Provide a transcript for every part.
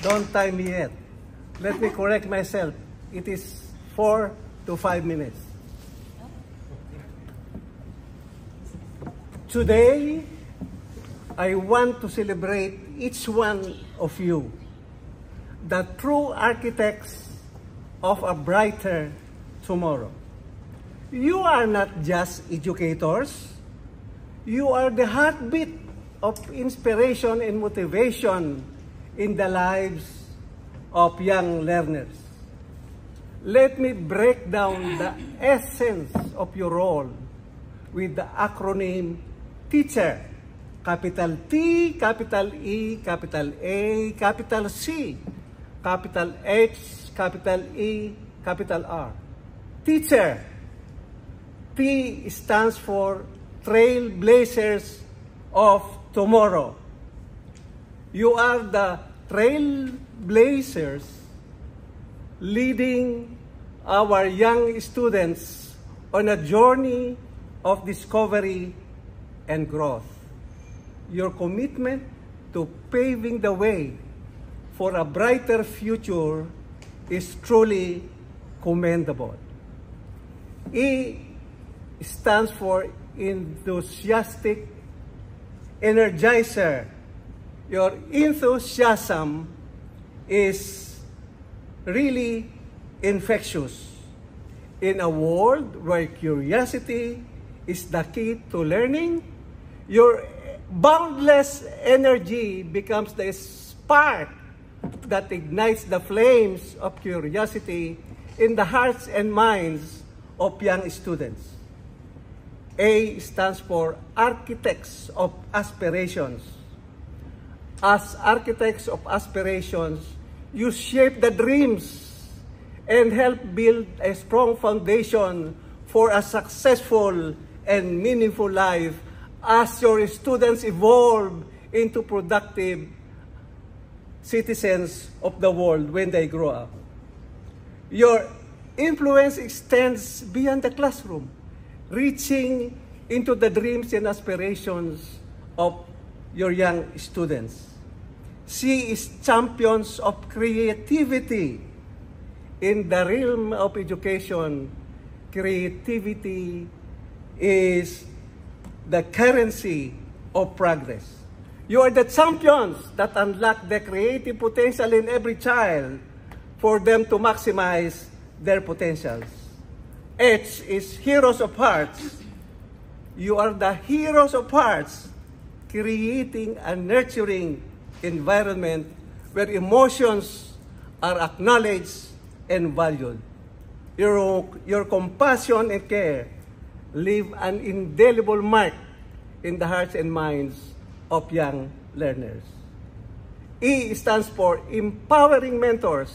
Don't time me yet. Let me correct myself. It is 4 to 5 minutes. Today, I want to celebrate each one of you, the true architects of a brighter tomorrow. You are not just educators. You are the heartbeat of inspiration and motivation in the lives of young learners. Let me break down the essence of your role with the acronym TEACHER. Capital T, capital E, capital A, capital C, capital H, capital E, capital R. TEACHER. T stands for Trailblazers of Tomorrow. You are the trailblazers leading our young students on a journey of discovery and growth. Your commitment to paving the way for a brighter future is truly commendable. E stands for enthusiastic energizer. Your enthusiasm is really infectious. In a world where curiosity is the key to learning, your boundless energy becomes the spark that ignites the flames of curiosity in the hearts and minds of young students. A stands for Architects of Aspirations. As architects of aspirations, you shape the dreams and help build a strong foundation for a successful and meaningful life as your students evolve into productive citizens of the world when they grow up. Your influence extends beyond the classroom, reaching into the dreams and aspirations of your young students. C is champions of creativity. In the realm of education, creativity is the currency of progress. You are the champions that unlock the creative potential in every child for them to maximize their potentials. H is Heroes of Hearts. You are the heroes of hearts, creating a nurturing environment where emotions are acknowledged and valued. Your compassion and care leave an indelible mark in the hearts and minds of young learners. E stands for Empowering Mentors.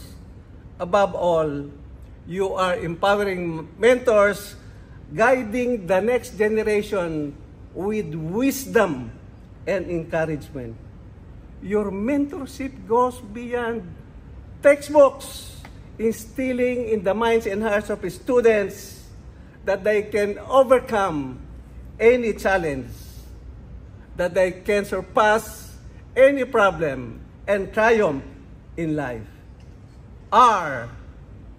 Above all, you are empowering mentors, guiding the next generation with wisdom and encouragement. Your mentorship goes beyond textbooks, instilling in the minds and hearts of students that they can overcome any challenge, that they can surpass any problem and triumph in life. R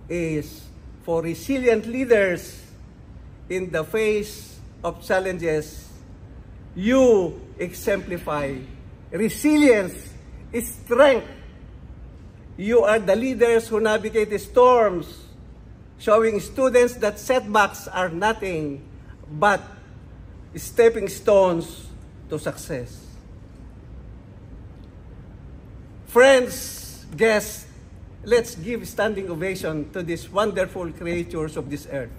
is for resilient leaders in the face of challenges. You exemplify resilience, strength. You are the leaders who navigate the storms, showing students that setbacks are nothing but stepping stones to success. Friends, guests, let's give standing ovation to these wonderful creatures of this earth.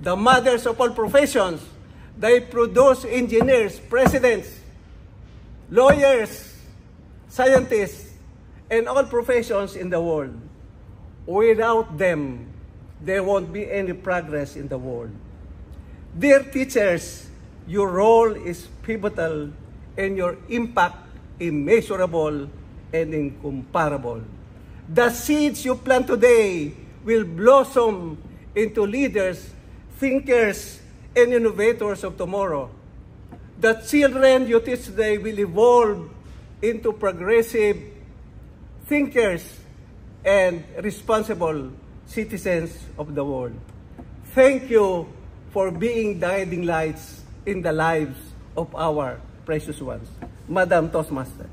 The mothers of all professions. They produce engineers, presidents, lawyers, scientists, and all professions in the world. Without them, there won't be any progress in the world. Dear teachers, your role is pivotal and your impact immeasurable and incomparable. The seeds you plant today will blossom into leaders, thinkers, and innovators of tomorrow. The children you teach today will evolve into progressive thinkers, and responsible citizens of the world. Thank you for being guiding lights in the lives of our precious ones. Madam Toastmaster.